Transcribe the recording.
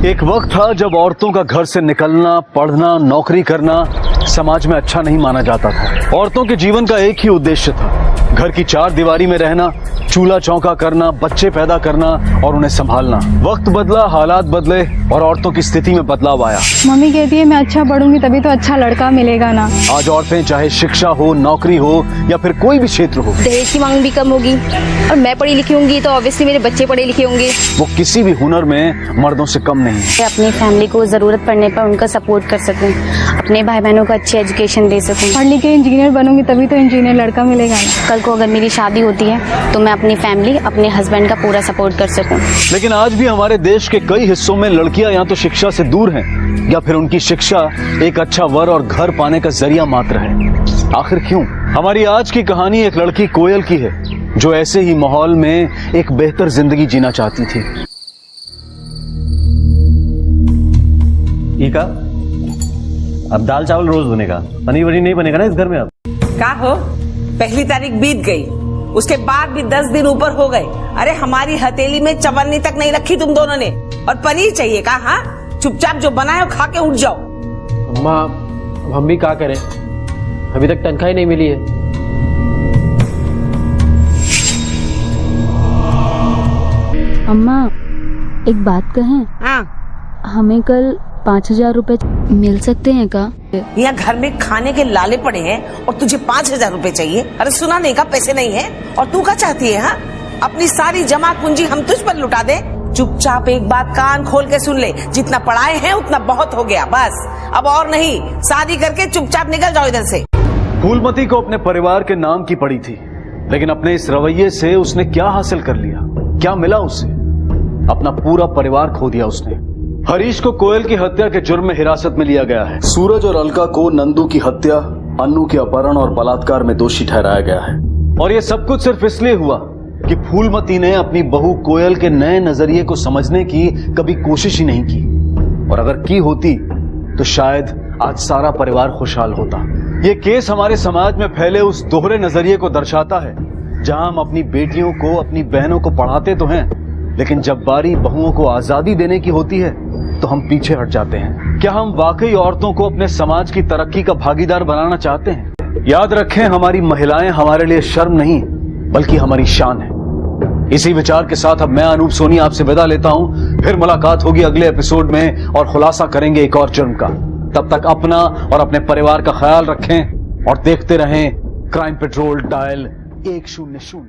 एक वक्त था जब औरतों का घर से निकलना, पढ़ना, नौकरी करना समाज में अच्छा नहीं माना जाता था। औरतों के जीवन का एक ही उद्देश्य था, घर की चार दीवारी में रहना, चूल्हा चौका करना, बच्चे पैदा करना और उन्हें संभालना। वक्त बदला, हालात बदले और औरतों की स्थिति में बदलाव आया। मम्मी कहती है मैं अच्छा पढ़ूंगी तभी तो अच्छा लड़का मिलेगा ना। आज औरतें चाहे शिक्षा हो, नौकरी हो या फिर कोई भी क्षेत्र हो, दहेज की मांग भी कम होगी और मैं पढ़ी लिखी होंगी तो ऑब्वियसली मेरे बच्चे पढ़े लिखे होंगे। वो किसी भी हुनर में मर्दों से कम नहीं है। अपनी फैमिली को जरूरत पड़ने पर उनका सपोर्ट कर सकूं, अपने भाई बहनों को अच्छी एजुकेशन दे सकूं। पढ़ लिख के इंजीनियर बनूंगी तभी तो इंजीनियर लड़का मिलेगा ना। कल को अगर मेरी शादी होती है तो मैं अपनी फैमिली, अपने हस्बैंड का पूरा सपोर्ट कर सकूं। लेकिन आज भी हमारे देश के कई हिस्सों में लड़कियां या तो शिक्षा से दूर हैं या फिर उनकी शिक्षा एक अच्छा वर और घर पाने का जरिया मात्र है। आखिर क्यों? हमारी आज की कहानी एक लड़की कोयल की है जो ऐसे ही माहौल में एक बेहतर जिंदगी जीना चाहती थी। ठीक है, अब दाल चावल रोज बनेगा, पनीर वनीर नहीं बनेगा ना इस घर में। अब का हो, पहली तारीख बीत गई, उसके बाद भी 10 दिन ऊपर हो गए। अरे हमारी हथेली में चवन्नी तक नहीं रखी तुम दोनों ने, और पनीर चाहिए का? हाँ, चुपचाप जो बना है खा के उठ जाओ। अम्मा, हम भी क्या करें, अभी तक तनख्वाह ही नहीं मिली है। अम्मा, एक बात कहें? हाँ, हमें कल 5,000 रुपए मिल सकते हैं का? यहाँ घर में खाने के लाले पड़े हैं और तुझे 5,000 रुपए चाहिए? अरे सुना नहीं का पैसे नहीं है? और तू क्या चाहती है? हाँ, अपनी सारी जमा पूंजी हम तुझ पर लुटा दे? चुपचाप एक बात कान खोल के सुन ले, जितना पढ़ाए हैं उतना बहुत हो गया, बस अब और नहीं। शादी करके चुपचाप निकल जाओ इधर से। फूलमती को अपने परिवार के नाम की पड़ी थी, लेकिन अपने इस रवैये से उसने क्या हासिल कर लिया? क्या मिला उसे? अपना पूरा परिवार खो दिया उसने। हरीश को कोयल की हत्या के जुर्म में हिरासत में लिया गया है। सूरज और अलका को नंदू की हत्या, अन्नू के अपहरण और बलात्कार में दोषी ठहराया गया है। और ये सब कुछ सिर्फ इसलिए हुआ कि फूलमती ने अपनी बहू कोयल के नए नजरिए को समझने की कभी कोशिश ही नहीं की। और अगर की होती तो शायद आज सारा परिवार खुशहाल होता। ये केस हमारे समाज में फैले उस दोहरे नजरिए को दर्शाता है, जहां हम अपनी बेटियों को, अपनी बहनों को पढ़ाते तो हैं, लेकिन जब बारी बहुओं को आजादी देने की होती है तो हम पीछे हट जाते हैं। क्या हम वाकई औरतों को अपने समाज की तरक्की का भागीदार बनाना चाहते हैं? याद रखें, हमारी महिलाएं हमारे लिए शर्म नहीं बल्कि हमारी शान है। इसी विचार के साथ अब मैं अनूप सोनी आपसे विदा लेता हूं। फिर मुलाकात होगी अगले एपिसोड में और खुलासा करेंगे एक और जुर्म का। तब तक अपना और अपने परिवार का ख्याल रखें और देखते रहें क्राइम पेट्रोल डायल 100।